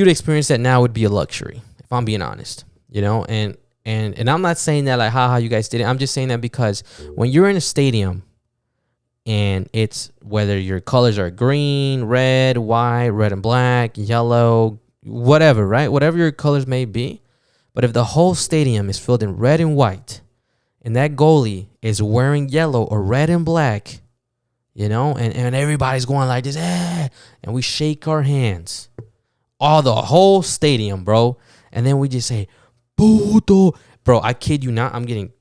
you to experience that now would be a luxury, if I'm being honest, and I'm not saying that like, haha, you guys did it. I'm just saying that because when you're in a stadium and it's whether your colors are green, red, white, red and black, yellow, whatever, right? Whatever your colors may be. But if the whole stadium is filled in red and white and that goalie is wearing yellow or red and black, and everybody's going like this, and we shake our hands, the whole stadium, bro. And then we just say, Puto. Bro, I kid you not, I'm getting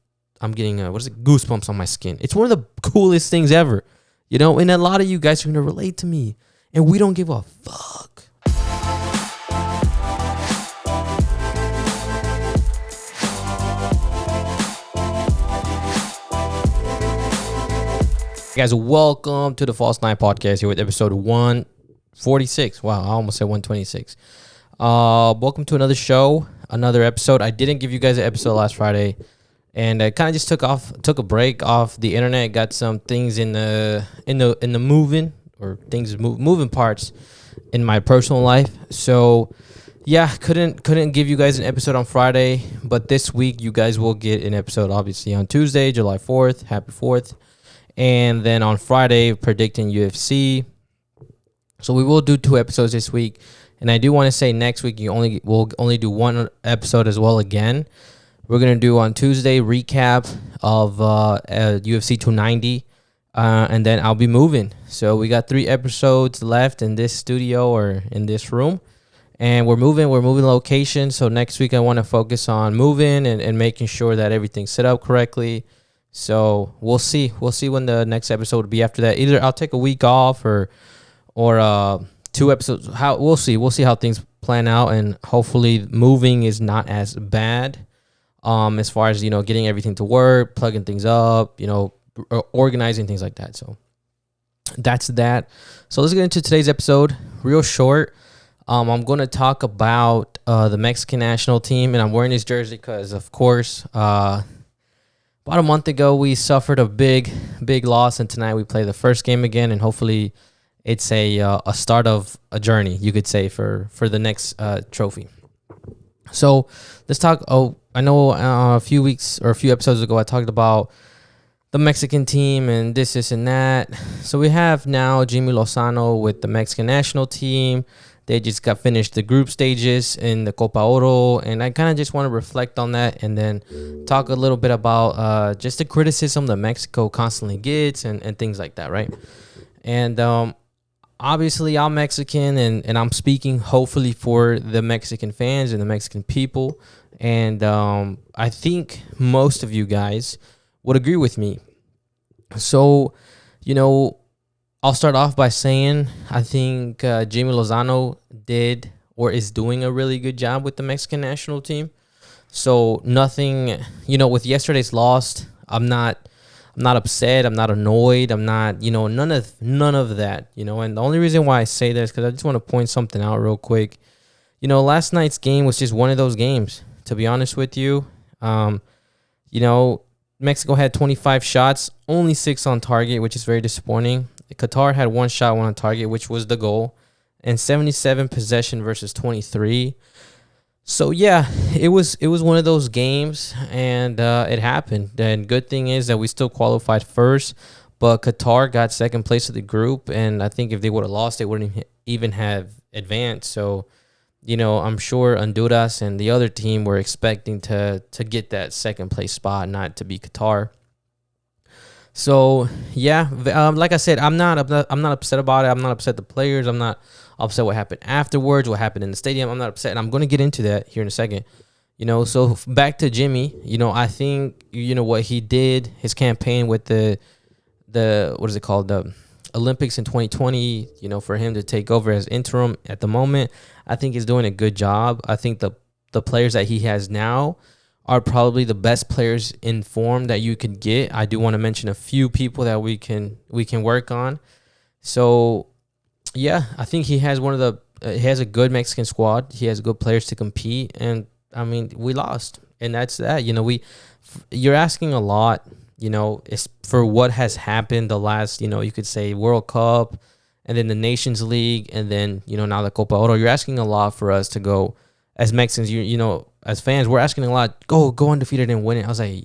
goosebumps on my skin. It's one of the coolest things ever, and a lot of you guys are going to relate to me, and we don't give a fuck. Guys, welcome to the False Nine Podcast here with episode 146. Wow, I almost said 126. Welcome to another show, another episode. I didn't give you guys an episode last Friday, and I kind of just took a break off the internet. Got some things in the moving or things moving parts in my personal life. So yeah, couldn't give you guys an episode on Friday, but this week you guys will get an episode obviously on Tuesday, July 4th. Happy 4th. And then on Friday, predicting UFC. So we will do 2 episodes this week. And I do want to say next week we'll only do 1 episode as well again. We're going to do on Tuesday recap of UFC 290. And then I'll be moving. So we got 3 episodes left in this studio or in this room. And we're moving location. So next week I want to focus on moving and making sure that everything's set up correctly. So we'll see when the next episode will be after that. Either I'll take a week off or 2 episodes. We'll see how things plan out, and hopefully moving is not as bad. As far as getting everything to work, plugging things up, organizing things like that. So that's that. So let's get into today's episode. Real short. I'm going to talk about the Mexican national team, and I'm wearing this jersey because, of course, about a month ago, we suffered a big loss, and tonight we play the first game again, and hopefully it's a start of a journey, you could say, for the next trophy. So let's talk. I know a few weeks or a few episodes ago, I talked about the Mexican team and this and that. So we have now Jimmy Lozano with the Mexican national team. They just got finished the group stages in the Copa Oro, and I kind of just want to reflect on that and then talk a little bit about just the criticism that Mexico constantly gets and things like that, right? And obviously, I'm Mexican, and I'm speaking hopefully for the Mexican fans and the Mexican people, and I think most of you guys would agree with me. So, I'll start off by saying I think Jimmy Lozano did or is doing a really good job with the Mexican national team. So nothing, with yesterday's loss, I'm not upset. I'm not annoyed. I'm not, none of that, And the only reason why I say that is because I just want to point something out real quick. Last night's game was just one of those games, to be honest with you. Mexico had 25 shots, only 6 on target, which is very disappointing. Qatar had 1 shot, 1 on target, which was the goal, and 77 possession versus 23. So yeah, it was one of those games, and it happened. And good thing is that we still qualified first, but Qatar got second place of the group, and I think if they would have lost, they wouldn't even have advanced. So, I'm sure Honduras and the other team were expecting to get that second place spot, not to be Qatar. So yeah, like I said, I'm not upset about it. I'm not upset the players. I'm not upset what happened afterwards, what happened in the stadium. I'm not upset, and I'm going to get into that here in a second. So back to Jimmy. I think what he did, his campaign with the what is it called, the Olympics in 2020. For him to take over as interim at the moment, I think he's doing a good job. I think the players that he has now are probably the best players in form that you could get. I do want to mention a few people that we can work on. So yeah, I think he has he has a good Mexican squad. He has good players to compete, and I mean, we lost, and that's that. You're asking a lot. It's for what has happened the last, you could say World Cup and then the Nations League, and then now the Copa Oro. You're asking a lot for us to go as Mexicans. As fans, we're asking a lot. Go undefeated and win it. I was like,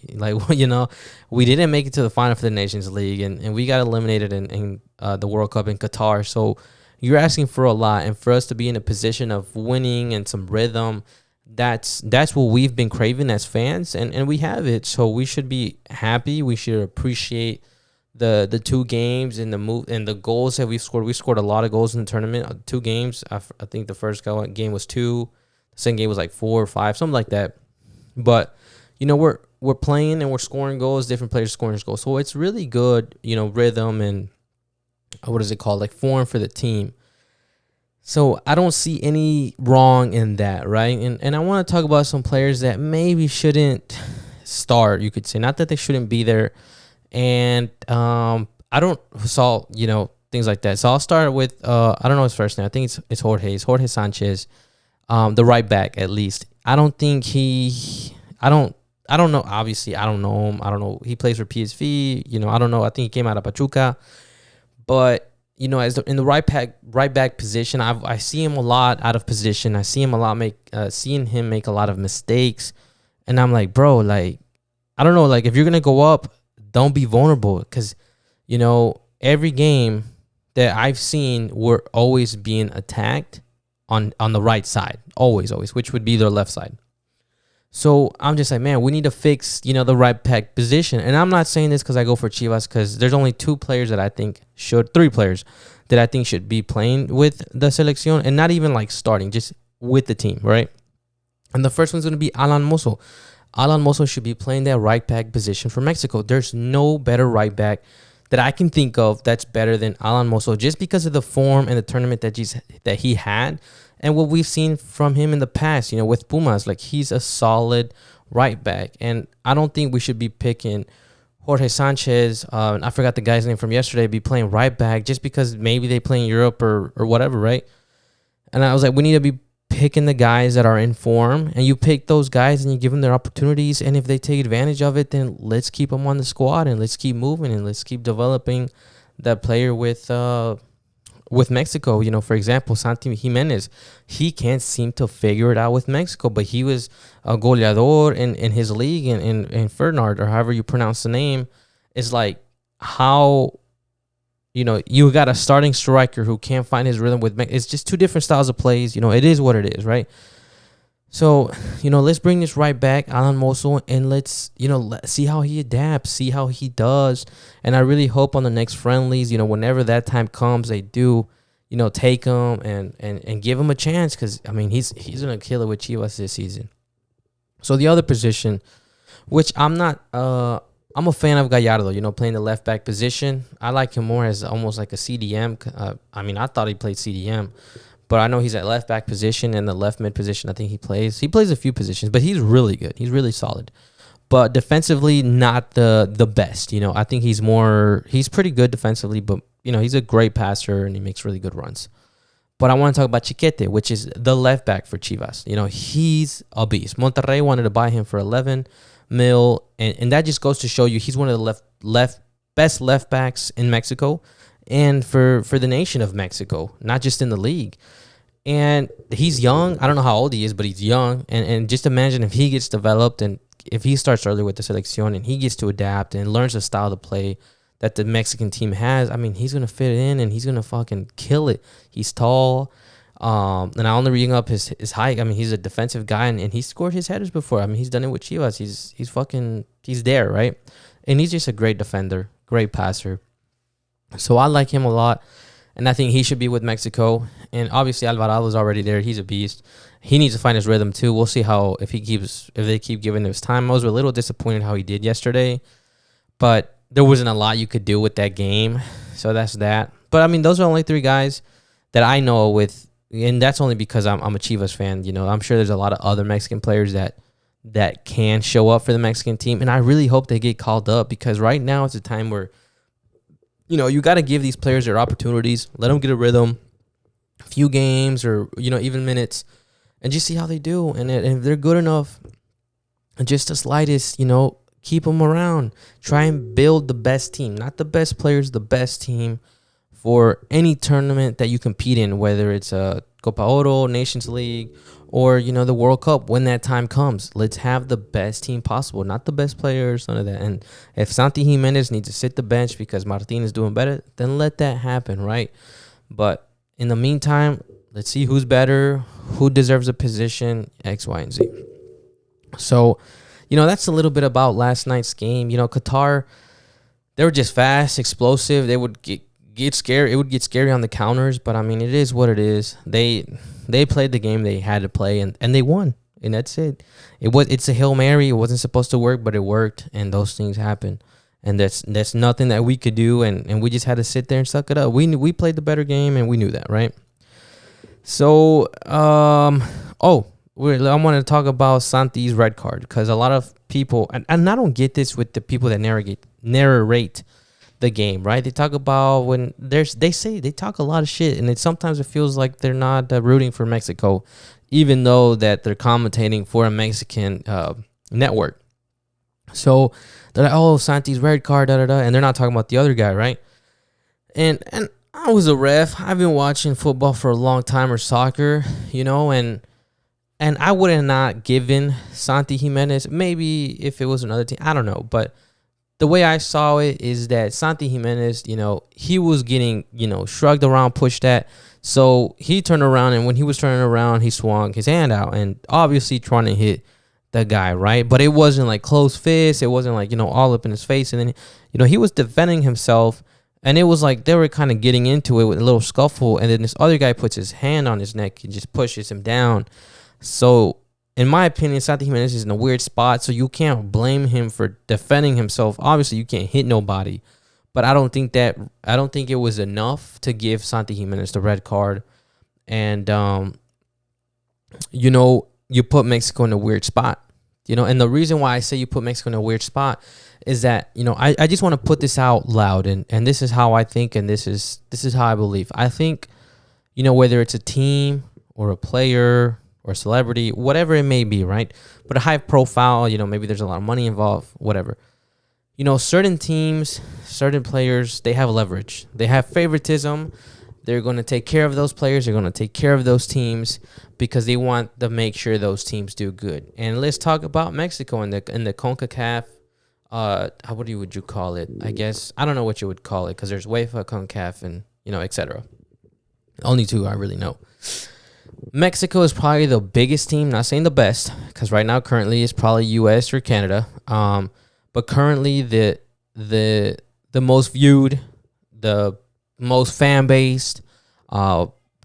we didn't make it to the final for the Nations League, and we got eliminated in the World Cup in Qatar. So you're asking for a lot, and for us to be in a position of winning and some rhythm, that's what we've been craving as fans, and we have it. So we should be happy. We should appreciate the 2 games and the move and the goals that we've scored. We scored a lot of goals in the tournament. 2 games. I think the first game was 2. The second game was like 4 or 5, something like that. But we're playing and we're scoring goals. Different players scoring goals. So it's really good. Rhythm and what is it called? Like form for the team. So I don't see any wrong in that, right? And I want to talk about some players that maybe shouldn't start. You could say, not that they shouldn't be there. And I don't saw things like that. So I'll start with I don't know his first name. I think it's Jorge. It's Jorge Sanchez, the right back at least. I don't think I don't know. Obviously, I don't know him. I don't know. He plays for PSV. I don't know. I think he came out of Pachuca, but as in the right back position, I see him a lot out of position. I see him a lot seeing him make a lot of mistakes, and I'm like, bro, like I don't know, like if you're gonna go up, don't be vulnerable, because every game that I've seen, we're always being attacked on the right side, always, which would be their left side. So I'm just like, man, we need to fix the right back position. And I'm not saying this because I go for Chivas, because there's only 3 players that I think should be playing with the selección, and not even like starting, just with the team, right? And the first one's going to be Alan Mozo. Alan Mozo should be playing that right back position for Mexico. There's no better right back that I can think of that's better than Alan Mozo, just because of the form and the tournament that he had, and what we've seen from him in the past, with Pumas. Like, he's a solid right back, and I don't think we should be picking Jorge Sanchez. I forgot the guy's name from yesterday. Be playing right back just because maybe they play in Europe or whatever, right? And I was like, we need to be picking the guys that are in form, and you pick those guys and you give them their opportunities, and if they take advantage of it, then let's keep them on the squad, and let's keep moving, and let's keep developing that player with Mexico. For example, Santi Jimenez, he can't seem to figure it out with Mexico, but he was a goleador in his league, in Fernard, or however you pronounce the name. It's like, how you got a starting striker who can't find his rhythm with It's just 2 different styles of plays. It is what it is, right? So, let's bring this right back, Alan Mozo, and let's see how he adapts, see how he does. And I really hope on the next friendlies, whenever that time comes, they do, take him and give him a chance, because, I mean, he's going to kill it with Chivas this season. So the other position, which I'm not I'm a fan of Gallardo, playing the left back position. I like him more as almost like a CDM. I thought he played CDM, but I know he's at left back position and the left mid position. I think he plays a few positions, but he's really good. He's really solid, but defensively not the best. I think he's pretty good defensively, but he's a great passer and he makes really good runs. But I want to talk about Chiquete, which is the left back for Chivas. He's a beast. Monterrey wanted to buy him for 11 mil, and that just goes to show you he's one of the best left backs in Mexico, and for the nation of Mexico, not just in the league. And he's young. I don't know how old he is, but he's young. And just imagine if he gets developed, and if he starts early with the selección and he gets to adapt and learns the style to play that the Mexican team has, I mean, he's going to fit in and he's going to fucking kill it. He's tall. And I only bring up his height. I mean, he's a defensive guy, and he scored his headers before. I mean, he's done it with Chivas. He's there, right? And he's just a great defender, great passer. So I like him a lot, and I think he should be with Mexico. And obviously Alvarado's already there. He's a beast. He needs to find his rhythm too. We'll see if they keep giving him his time. I was a little disappointed how he did yesterday, but there wasn't a lot you could do with that game. So that's that. But I mean, those are only 3 guys that I know with. And that's only because I'm a Chivas fan. I'm sure there's a lot of other Mexican players that can show up for the Mexican team. And I really hope they get called up, because right now it's a time where, you got to give these players their opportunities. Let them get a rhythm, a few games, or, even minutes, and just see how they do. And if they're good enough, just the slightest, keep them around. Try and build the best team. Not the best players, the best team for any tournament that you compete in, whether it's a Copa Oro, Nations League, or the World Cup. When that time comes, let's have the best team possible, not the best players, none of that. And if Santi Jimenez needs to sit the bench because Martin is doing better, then let that happen, right? But in the meantime, let's see who's better, who deserves a position, X, Y, and Z. So, that's a little bit about last night's game. Qatar, they were just fast, explosive. They would get scary. It would get scary on the counters, but I mean, it is what it is. They played the game they had to play, and they won, and that's it. It's a Hail Mary. It wasn't supposed to work, but it worked, and those things happen. And that's nothing that we could do, and we just had to sit there and suck it up. We played the better game, and we knew that, right? So, I want to talk about Santi's red card, because a lot of people, and I don't get this with the people that narrate the game, right? They talk about they talk a lot of shit, and sometimes it feels like they're not rooting for Mexico, even though that they're commentating for a Mexican network. So they're like, oh, Santi's red card, and they're not talking about the other guy, right? And I was a ref. I've been watching football for a long time, or soccer, and I would have not given Santi Jimenez, maybe if it was another team, I don't know. But the way I saw it is that Santi Jimenez, he was getting, shrugged around, pushed at. So he turned around, and when he was turning around, he swung his hand out, and obviously trying to hit the guy, right? But it wasn't like closed fist. It wasn't like, all up in his face. And then, he was defending himself. And it was like they were kind of getting into it with a little scuffle. And then this other guy puts his hand on his neck and just pushes him down. So, in my opinion, Santi Jimenez is in a weird spot. So, you can't blame him for defending himself. Obviously, you can't hit nobody. But I don't think it was enough to give Santi Jimenez the red card. And, you put Mexico in a weird spot. And the reason why I say you put Mexico in a weird spot is that, I just want to put this out loud, and this is how I think, and this is how I believe. I think, whether it's a team or a player or a celebrity, whatever it may be, right? But a high profile, maybe there's a lot of money involved, whatever. Certain teams, certain players, they have leverage. They have favoritism. They're going to take care of those players. They're going to take care of those teams because they want to make sure those teams do good. And let's talk about Mexico in the CONCACAF. What would you call it? I guess I don't know what you would call it, because there's UEFA, CONCACAF, and etc. Only two I really know. Mexico is probably the biggest team. Not saying the best, because right now currently it's probably U.S. or Canada. But currently the most viewed, the most fan based,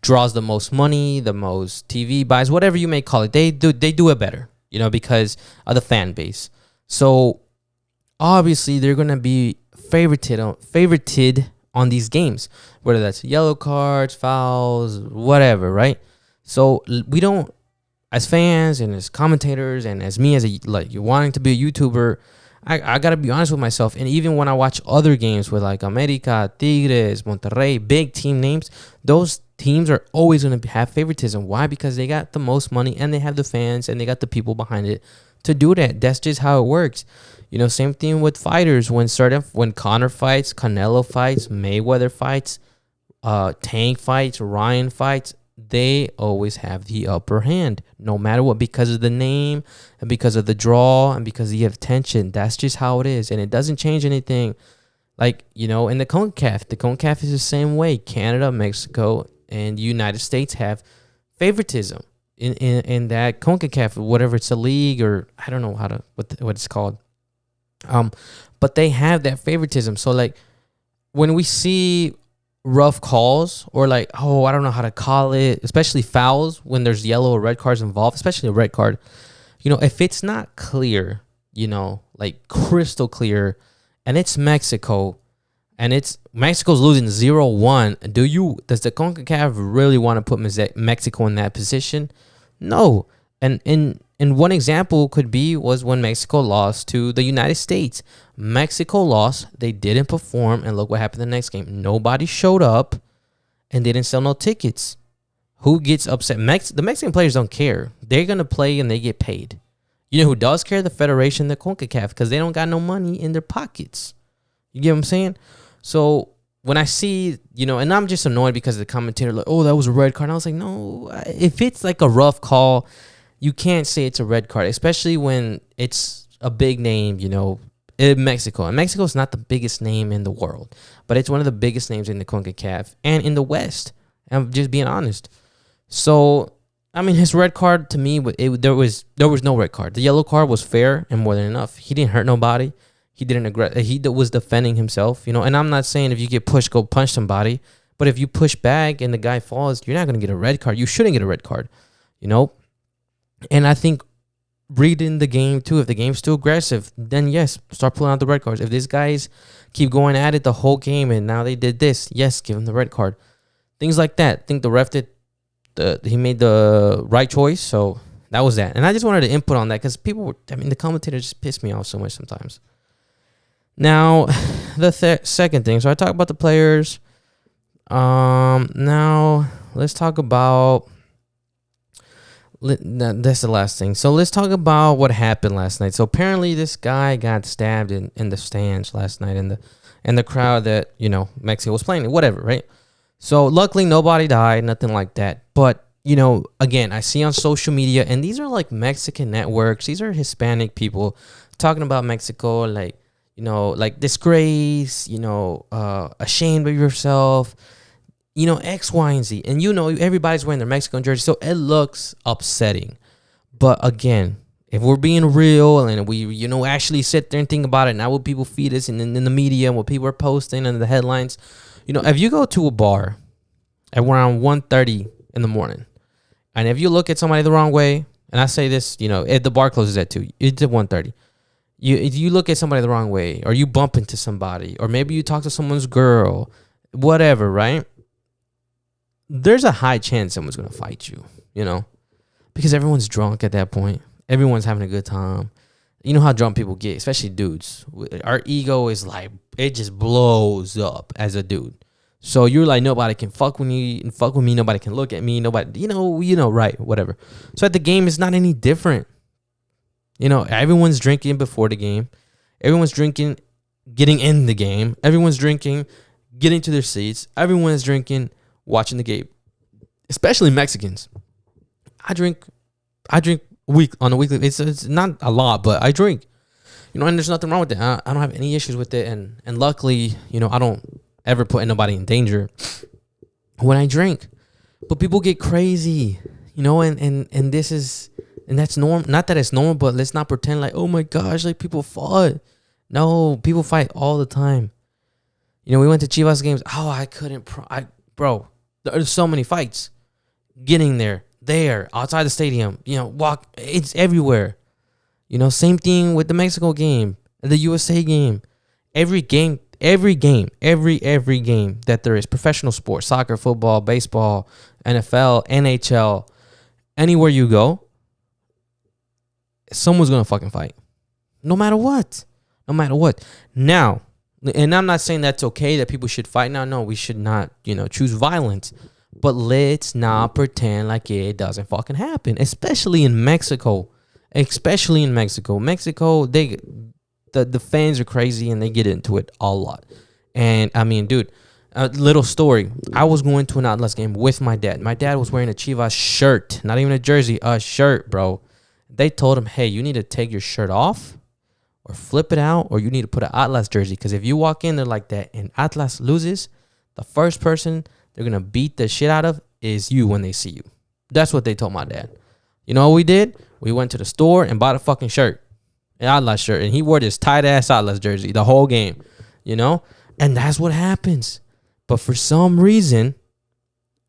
draws the most money, the most TV buys, whatever you may call it. They do it better, because of the fan base. So obviously they're gonna be favorited on these games, whether that's yellow cards, fouls, whatever, right? So we don't, as fans and as commentators and as me as you wanting to be a YouTuber, I gotta be honest with myself. And even when I watch other games with like America, Tigres, Monterrey, big team names, those teams are always gonna have favoritism. Why? Because they got the most money and they have the fans and they got the people behind it to do that. That's just how it works. Same thing with fighters. When Conor fights, Canelo fights, Mayweather fights, Tank fights, Ryan fights, they always have the upper hand, no matter what, because of the name and because of the draw and because of the attention. That's just how it is, and it doesn't change anything. Like, in the CONCACAF is the same way. Canada, Mexico, and the United States have favoritism in that CONCACAF, whatever it's a league or I don't know what it's called. But they have that favoritism. So like when we see rough calls or like, I don't know how to call it, especially fouls when there's yellow or red cards involved, especially a red card, if it's not clear, like crystal clear, and it's Mexico and Mexico's losing 0-1, does the CONCACAF really want to put Mexico in that position? No. And one example was when Mexico lost to the United States. Mexico lost. They didn't perform. And look what happened the next game. Nobody showed up and they didn't sell no tickets. Who gets upset? The Mexican players don't care. They're going to play and they get paid. You know who does care? The Federation, the CONCACAF, because they don't got no money in their pockets. You get what I'm saying? So when I see, and I'm just annoyed because the commentator like, oh, that was a red card. And I was like, no, if it's like a rough call, you can't say it's a red card, especially when it's a big name, in Mexico. And Mexico is not the biggest name in the world, but it's one of the biggest names in the CONCACAF and in the West. I'm just being honest. So, I mean, his red card to me, there was no red card. The yellow card was fair and more than enough. He didn't hurt nobody. He didn't He was defending himself, And I'm not saying if you get pushed, go punch somebody. But if you push back and the guy falls, you're not going to get a red card. You shouldn't get a red card, And I think reading the game too, if the game's too aggressive, then yes, start pulling out the red cards. If these guys keep going at it the whole game and now they did this, yes, give them the red card. Things like that. I think the ref he made the right choice. So that was that. And I just wanted to input on that because the commentators just piss me off so much sometimes. Now, the second thing. So I talked about the players. Now let's talk about. That's the last thing. So let's talk about what happened last night. So apparently this guy got stabbed in the stands last night in the crowd that Mexico was playing. Whatever, right? So luckily nobody died, nothing like that. But again, I see on social media, and these are like Mexican networks. These are Hispanic people talking about Mexico, like disgrace, ashamed of yourself, X, Y, and Z. And everybody's wearing their Mexican jersey, so it looks upsetting. But again, if we're being real and we, actually sit there and think about it, not what people feed us and in the media and what people are posting and the headlines, if you go to a bar at around 1:30 in the morning, and if you look at somebody the wrong way, and I say this, if the bar closes at 2, it's at 1:30. If you look at somebody the wrong way, or you bump into somebody, or maybe you talk to someone's girl, whatever, right? There's a high chance someone's going to fight you, because everyone's drunk at that point. Everyone's having a good time. You know how drunk people get, especially dudes. Our ego is like, it just blows up as a dude. So you're like, nobody can fuck with me, nobody can look at me, nobody, right, whatever. So at the game, it's not any different. Everyone's drinking before the game. Everyone's drinking, getting in the game. Everyone's drinking, getting to their seats. Everyone's drinking, watching the game. Especially Mexicans. I drink on a weekly. It's not a lot, but I drink. And there's nothing wrong with it. I don't have any issues with it, and luckily, I don't ever put anybody in danger when I drink. But people get crazy, and this is. And that's normal. Not that it's normal, but let's not pretend like, oh my gosh, like people fought. No, people fight all the time. We went to Chivas games. Oh, I couldn't. Bro, there's so many fights. Getting there, outside the stadium. Walk. It's everywhere. Same thing with the Mexico game, the USA game. Every game that there is, professional sports, soccer, football, baseball, NFL, NHL, anywhere you go, someone's going to fucking fight. No matter what. Now, and I'm not saying that's okay that people should fight now. No, we should not, choose violence. But let's not pretend like it doesn't fucking happen. Especially in Mexico. Mexico, the fans are crazy and they get into it a lot. And I mean, dude, a little story. I was going to an Atlas game with my dad. My dad was wearing a Chivas shirt. Not even a jersey, a shirt, bro. They told him, hey, you need to take your shirt off or flip it out, or you need to put an Atlas jersey. Because if you walk in there like that and Atlas loses, the first person they're going to beat the shit out of is you when they see you. That's what they told my dad. You know what we did? We went to the store and bought a fucking shirt, an Atlas shirt. And he wore this tight-ass Atlas jersey the whole game, And that's what happens. But for some reason,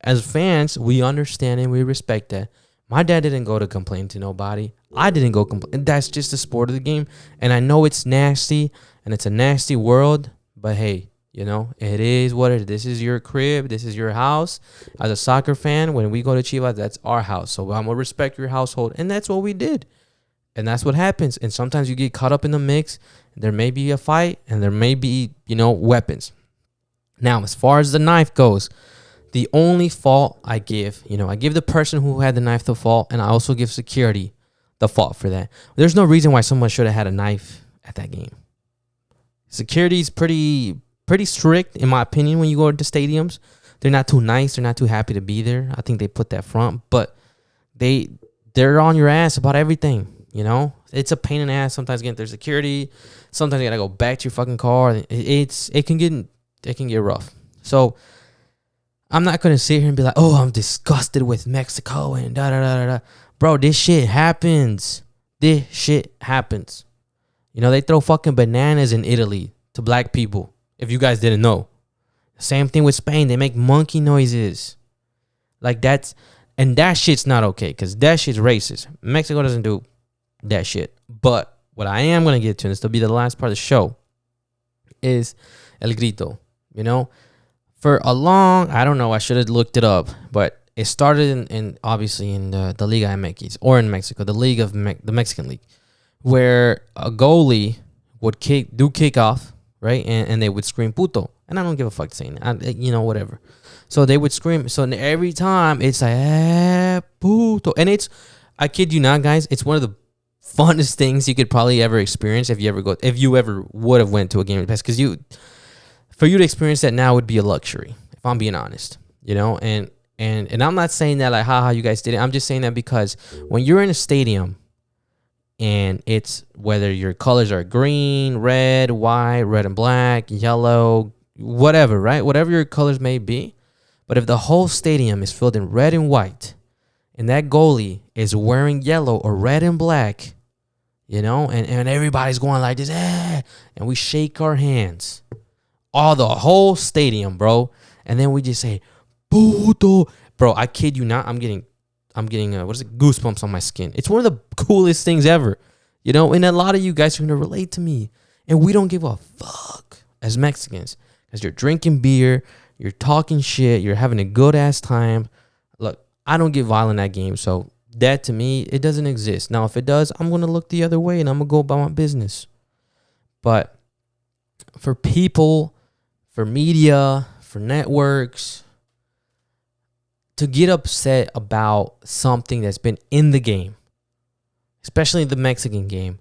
as fans, we understand and we respect that. My dad didn't go to complain to nobody. I didn't go complain. That's just the sport of the game. And I know it's nasty and it's a nasty world. But hey, it is what it is. This is your crib. This is your house. As a soccer fan, when we go to Chivas, that's our house. So I'm going to respect your household. And that's what we did. And that's what happens. And sometimes you get caught up in the mix. There may be a fight and there may be, weapons. Now, as far as the knife goes, the only fault I give, I give the person who had the knife the fault, and I also give security the fault for that. There's no reason why someone should have had a knife at that game. Security's pretty pretty strict, in my opinion, when you go to stadiums. They're not too nice. They're not too happy to be there. I think they put that front. But they're on your ass about everything, you know? It's a pain in the ass sometimes getting through security. Sometimes you got to go back to your fucking car. It can get rough. So I'm not going to sit here and be like, oh, I'm disgusted with Mexico and da-da-da-da-da. Bro, this shit happens. This shit happens. You know, they throw fucking bananas in Italy to black people, if you guys didn't know. Same thing with Spain. They make monkey noises. Like and that shit's not okay because that shit's racist. Mexico doesn't do that shit. But what I am going to get to, and this will be the last part of the show, is El Grito. You know, for a I don't know, I should have looked it up, but it started in obviously in the Liga MX, or in Mexico, the league of the Mexican league, where a goalie would do kickoff, right? And they would scream puto. And I don't give a fuck saying that, whatever. So they would scream. So every time it's like, puto. And I kid you not, guys, it's one of the funnest things you could probably ever experience if you ever would have went to a game in the past. Because for you to experience that now would be a luxury, if I'm being honest, you know? And I'm not saying that like, haha, you guys did it. I'm just saying that because when you're in a stadium and it's whether your colors are green, red, white, red and black, yellow, whatever, right? Whatever your colors may be. But if the whole stadium is filled in red and white and that goalie is wearing yellow or red and black, you know, and everybody's going like this, and we shake our hands. The whole stadium, bro. And then we just say, puto. Bro, I kid you not, I'm getting goosebumps on my skin. It's one of the coolest things ever, you know, and a lot of you guys are going to relate to me. And we don't give a fuck as Mexicans because you're drinking beer, you're talking shit, you're having a good ass time. Look, I don't get violent at games, so that to me, it doesn't exist. Now, if it does, I'm going to look the other way and I'm going to go about my business. But for people, for media, for networks, to get upset about something that's been in the game, especially the Mexican game,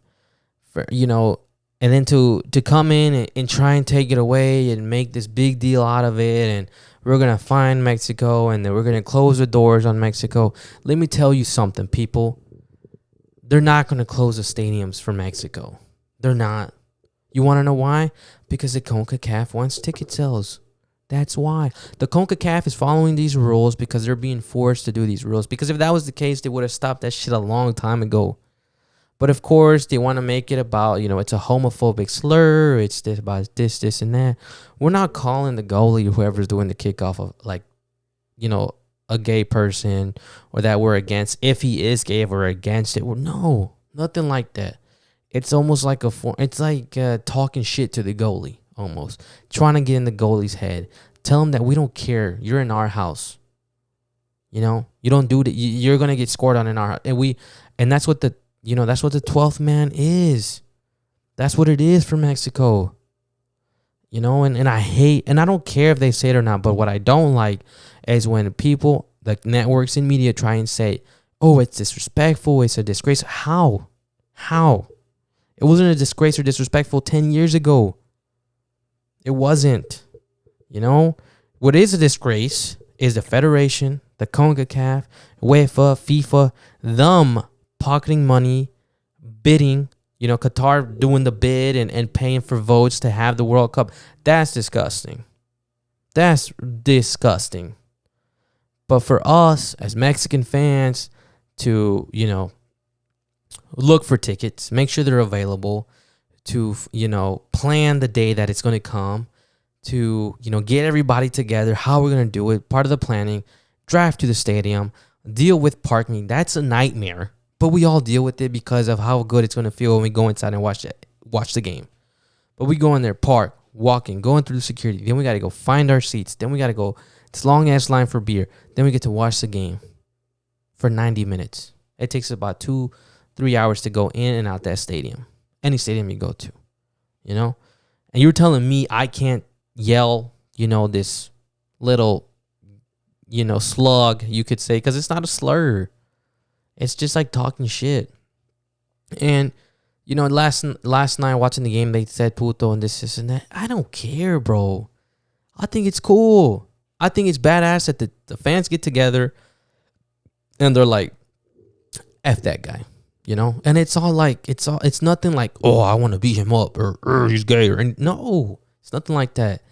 and then to come in and try and take it away and make this big deal out of it, and we're going to fine Mexico, and then we're going to close the doors on Mexico. Let me tell you something, people. They're not going to close the stadiums for Mexico. They're not. You want to know why? Because the CONCACAF wants ticket sales. That's why. The CONCACAF is following these rules because they're being forced to do these rules. Because if that was the case, they would have stopped that shit a long time ago. But of course, they want to make it about, it's a homophobic slur. It's this about this, and that. We're not calling the goalie or whoever's doing the kickoff of a gay person, or that we're against. If he is gay, if we're against it. Well, no, nothing like that. It's almost like it's like talking shit to the goalie, almost trying to get in the goalie's head. Tell him that we don't care. You're in our house. You don't do that. You're gonna get scored on in our house, and that's what the 12th man is. That's what it is for Mexico. And I hate, and I don't care if they say it or not, but what I don't like is when people, like networks and media, try and say, oh, it's disrespectful, it's a disgrace. How? It wasn't a disgrace or disrespectful 10 years ago. It wasn't. What is a disgrace is the Federation, the CONCACAF, UEFA, FIFA, them pocketing money, bidding, Qatar doing the bid and paying for votes to have the World Cup. That's disgusting. That's disgusting. But for us as Mexican fans to, look for tickets, make sure they're available, to, plan the day that it's going to come, to, get everybody together, how we're going to do it, part of the planning, drive to the stadium, deal with parking. That's a nightmare. But we all deal with it because of how good it's going to feel when we go inside and watch the game. But we go in there, park, walking, going through the security. Then we got to go find our seats. Then we got to go this long-ass line for beer. Then we get to watch the game for 90 minutes. It takes about 2-3 hours to go in and out that stadium. Any stadium you go to, And you're telling me I can't yell, this little, slug, you could say, because it's not a slur. It's just like talking shit. And, Last night watching the game, they said puto and this and that. I don't care, bro. I think it's cool. I think it's badass that the fans get together and they're like, F that guy, And it's nothing like, oh, I want to beat him up or he's gay no, it's nothing like that.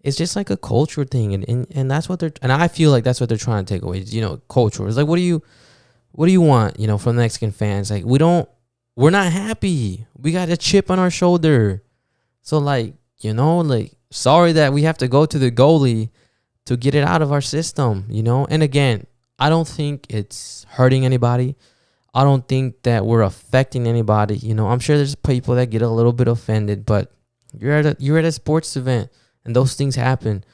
It's just like a culture thing, and that's what and I feel like that's what they're trying to take away. Culture. It's like, what do you want, from the Mexican fans? Like, we're not happy. We got a chip on our shoulder. So sorry that we have to go to the goalie to get it out of our system, And again, I don't think it's hurting anybody. I don't think that we're affecting anybody. I'm sure there's people that get a little bit offended, but you're at a sports event and those things happen.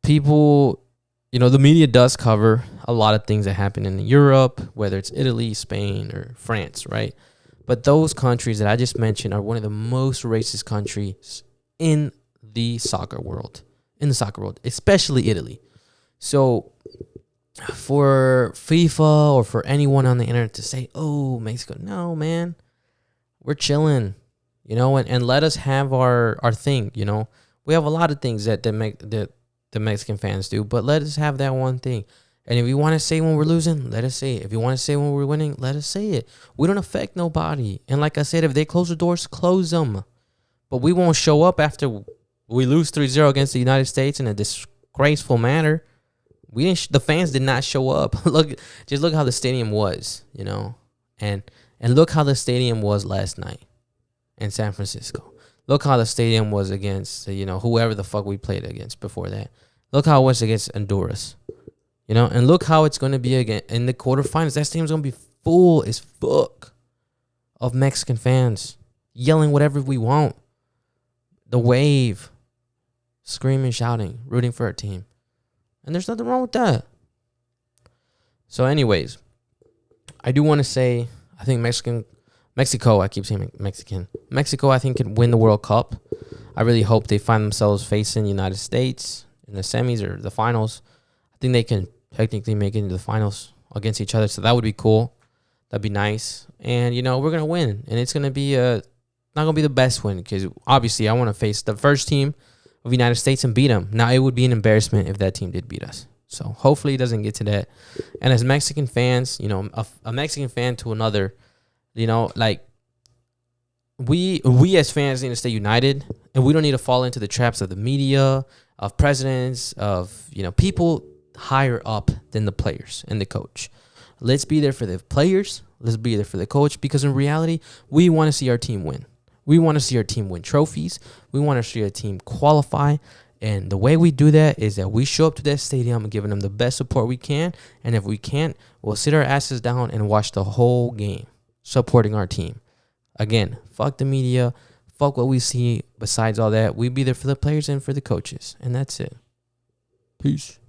People, the media does cover a lot of things that happen in Europe, whether it's Italy, Spain, or France, right? But those countries that I just mentioned are one of the most racist countries in the soccer world, especially Italy. So for FIFA or for anyone on the internet to say, oh, Mexico, no, man, we're chilling, and let us have our thing, We have a lot of things that the Mexican fans do, but let us have that one thing. And if you want to say when we're losing, let us say it. If you want to say when we're winning, let us say it. We don't affect nobody. And like I said, if they close the doors, close them. But we won't show up after we lose 3-0 against the United States in a disgraceful manner. The fans did not show up. Look how the stadium was, and look how the stadium was last night in San Francisco. Look how the stadium was against, whoever the fuck we played against before that. Look how it was against Honduras, and look how it's going to be again in the quarterfinals. That stadium's going to be full as fuck of Mexican fans yelling whatever we want. The wave, screaming, shouting, rooting for our team. And there's nothing wrong with that. So anyways, I do want to say, I think Mexico, I keep saying Mexican. Mexico, I think, could win the World Cup. I really hope they find themselves facing the United States in the semis or the finals. I think they can technically make it into the finals against each other. So that would be cool. That'd be nice. And, we're going to win. And it's going to be not going to be the best win because obviously I want to face the first team of the United States and beat them. Now, it would be an embarrassment if that team did beat us. So hopefully it doesn't get to that. And as Mexican fans, a Mexican fan to another, we as fans need to stay united, and we don't need to fall into the traps of the media, of presidents, of people higher up than the players and the coach. Let's be there for the players. Let's be there for the coach, because in reality, we want to see our team win. We want to see our team win trophies. We want to see our team qualify. And the way we do that is that we show up to that stadium and giving them the best support we can. And if we can't, we'll sit our asses down and watch the whole game supporting our team. Again, fuck the media. Fuck what we see. Besides all that, we be there for the players and for the coaches. And that's it. Peace.